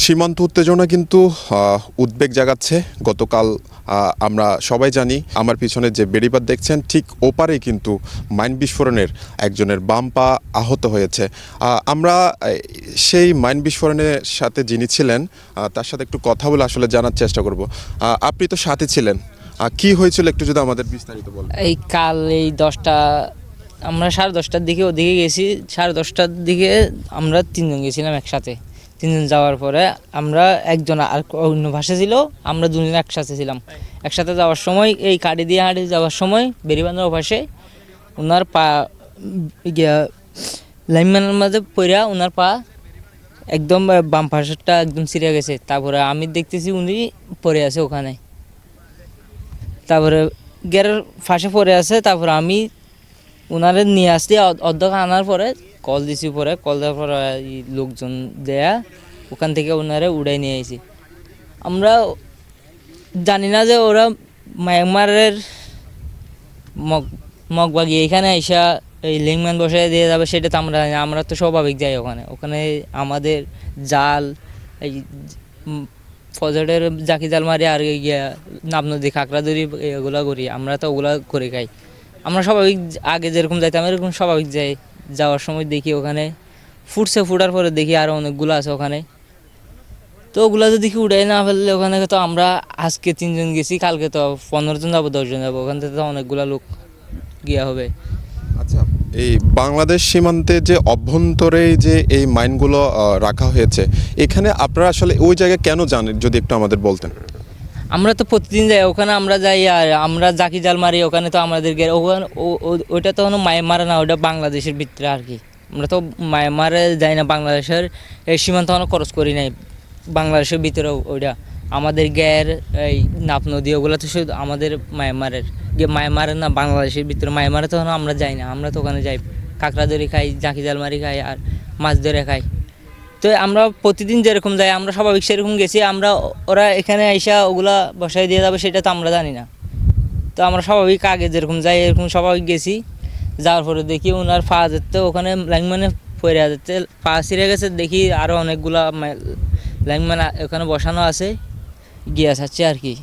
সীমান্ত উত্তেজনা কিন্তু উদ্বেগ জাগাচ্ছে। গতকাল আমরা সবাই জানি, আমার পিছনে যে বেড়িবাঁধ দেখছেন ঠিক ওপারে কিন্তু মাইন বিস্ফোরণের একজনের বাম পা আহত হয়েছে। আমরা সেই মাইন বিস্ফোরণের সাথে যিনি ছিলেন তার সাথে একটু কথা বলে আসলে জানার চেষ্টা করব। আপনি তো সাথে ছিলেন, কি হয়েছিল একটু যদি আমাদের বিস্তারিত বলেন। এই কাল এই 10টা আমরা 10:30টার দিকে ওদিকে গেছি। 10:30টার দিকে আমরা তিনজন গেছিলাম একসাথে। তিনজন যাওয়ার পরে আমরা একজন আর অন্য ভাষা ছিল, আমরা দুজন একসাথে ছিলাম। একসাথে যাওয়ার সময় এই কাটি দিয়ে হাঁটি যাওয়ার সময় বেরিবান্ধার পাশে ওনার পা লাইনম্যানের মাঝে পড়া ওনার পা একদম বাম পাশেরটা একদম ছিঁড়ে গেছে। তারপরে আমি দেখতেছি উনি পড়ে আছে ওখানে, তারপরে গেরের ফাঁসে পড়ে আছে। তারপরে আমি ওনারে নিয়ে আসছি, অর্ধেক আনার পরে কল দিছি, পরে কল দেওয়ার পরে লোকজন দেয়া ওখান থেকে ওনারে উড়াই নিয়ে আসি। আমরা জানি না যে ওরা মায়ানমারের মগবাগি এখানে আইসা এই লিংম্যান বসে দিয়ে যাবে সেটা তো আমরা জানি না। আমরা তো স্বাভাবিক যাই ওখানে আমাদের জাল এই ফজরের জাকি জাল মারি আর গিয়া নাব নদী কাঁকড়া ধরি এগুলো করি, আমরা তো ওগুলা করে খাই। আমরা স্বাভাবিক আগে যেরকম যাইতাম এরকম স্বাভাবিক যাই। যাওয়ার সময় দেখি ওখানে ফুটার পরে দেখি আরও অনেকগুলো আছে ওখানে। তো ওগুলো যদি দেখি উড়াই না ফেললে ওখানে তো আমরা আজকে 3জন গেছি, কালকে তো 15 জন যাবো, 10 জন যাবো, ওখান থেকে তো অনেকগুলো লোক গিয়া হবে। আচ্ছা, এই বাংলাদেশ সীমান্তে যে অভ্যন্তরে যে এই মাইনগুলো রাখা হয়েছে, এখানে আপনারা আসলে ওই জায়গায় কেন যান যদি একটু আমাদের বলতেন। আমরা তো প্রতিদিন যাই ওখানে, আমরা যাই আর আমরা জাকি জাল মারি ওখানে। তো আমাদের ওখানে ওইটা তো কোনো মারে না, ওটা বাংলাদেশের ভিতরে আর কি। আমরা তো মারে যাই না, বাংলাদেশের এই সীমান্ত আমরা খরচ করি নাই। বাংলাদেশের ভিতরে ওইটা আমাদের গ্যার এই নাপ নদী ওগুলো তো শুধু আমাদের মায়ানমারের মায়ানমারের না, বাংলাদেশের ভিতরে। মায়ানমারে তো আমরা যাই না, আমরা তো ওখানে যাই, কাঁকড়া ধরে খাই, জাকি জাল মারি খাই আর মাছ ধরে খাই। তো আমরা প্রতিদিন যেরকম যাই আমরা স্বাভাবিক সেরকম গেছি। আমরা ওরা এখানে আইসা ওগুলা বসাই দিয়ে যাবে সেটা তো আমরা জানি না। তো আমরা স্বাভাবিক আগে যেরকম যাই এরকম স্বাভাবিক গেছি। যাওয়ার পরে দেখি ওনার পা যেতে ওখানে লাইনম্যানে পড়ে যেতে পা ছিঁড়ে গেছে। দেখি আরও অনেকগুলা লাইনম্যান ওখানে বসানো আছে, গিয়ে যাচ্ছে আর কি।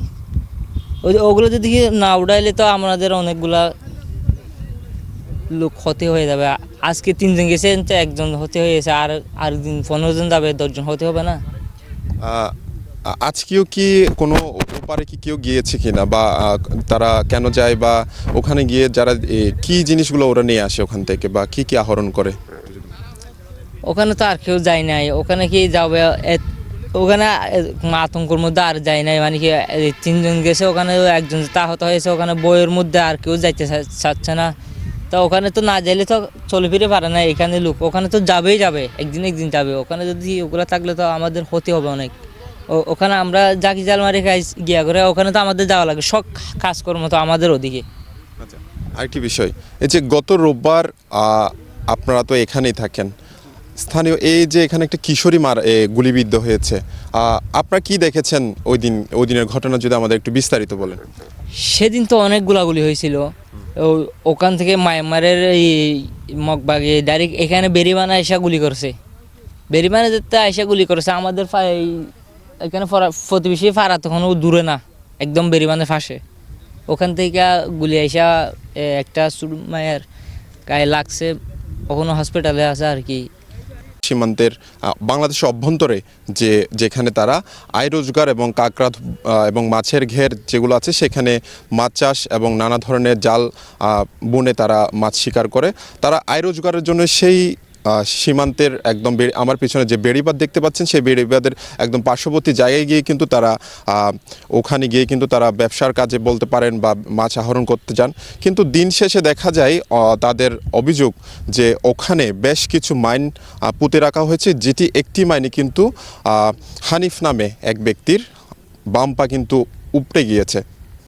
ওগুলো যদি না উঠাইলে তো আমাদের অনেকগুলা লোক ক্ষতি হয়ে যাবে। আজকে 3জন গেছে, তো একজন হতে হয়েছে, আর দিন 15 জন যাবে, 10 জন হতে হবে না। আজকেও কি কোনো ওপারে কি কেউ গিয়েছে কিনা, বা তারা কেন যায়, বা ওখানে গিয়ে যারা কি জিনিসগুলো ওরা নিয়ে আসে ওখান থেকে, বা কি কি আহরণ করে? ওখানে তো আর কেউ যায় নাই। ওখানে কি যাবে, ওখানে আতঙ্কের মধ্যে আর যায় নাই। মানে কি 3জন গেছে, ওখানে একজন আহত হয়েছে। ওখানে বইয়ের মধ্যে আর কেউ যাইতে চাচ্ছে না। তো ওখানে তো না যাইলে তো চলে ফিরে পারে না এখানে লোক। ওখানে তো যাবেই যাবে, একদিন যাবে। ওখানে যদি ওগুলো থাকলে তো আমাদের ক্ষতি হবে অনেক। ওখানে আমরা জাকি জাল মারি খাই গিয়া করে, ওখানে তো আমাদের যাওয়া লাগে, সব কাজকর্ম তো আমাদের ওদিকে। আচ্ছা, আরেকটি বিষয়, এই যে গত রোববার আপনারা তো এখানেই থাকেন, স্থানীয় এই যে এখানে একটা কিশোরী গুলিবিদ্ধ হয়েছে, আপনারা কি দেখেছেন ওই দিনের ঘটনা যদি আমাদের একটু বিস্তারিত বলেন। সেদিন তো অনেক গুলাগুলি হয়েছিল। ওখান থেকে মায়ানমারের এই মগবাগে ডাইরেক্ট এখানে বেরিবানা আইসা গুলি করছে। বেরিবানা যেতে আইসা গুলি করেছে। আমাদের এখানে প্রতিবেশী ফাড়া তখন দূরে না, একদম বেরিবানের ফাঁসে। ওখান থেকে গুলি আইসা একটা মায়ের গায়ে লাগছে, কখনো হসপিটালে আছে আর কি। সীমান্তের বাংলাদেশের অভ্যন্তরে যেখানে তারা আয় রোজগার এবং কাঁকড়া এবং মাছের ঘের যেগুলো আছে, সেখানে মাছ চাষ এবং নানা ধরনের জাল বুনে তারা মাছ শিকার করে। তারা আয় রোজগারের জন্য সেই সীমান্তের একদম আমার পিছনে যে বেড়িবাঁধ দেখতে পাচ্ছেন, সেই বেড়িবাঁধের একদম পার্শ্ববর্তী জায়গায় গিয়ে কিন্তু তারা ওখানে গিয়ে কিন্তু তারা ব্যবসার কাজে বলতে পারেন বা মাছ আহরণ করতে যান। কিন্তু দিন শেষে দেখা যায় তাদের অভিযোগ যে ওখানে বেশ কিছু মাইন পুঁতে রাখা হয়েছে, যেটি একটি মাইনে কিন্তু হানিফ নামে এক ব্যক্তির বাম পা কিন্তু উপড়ে গিয়েছে।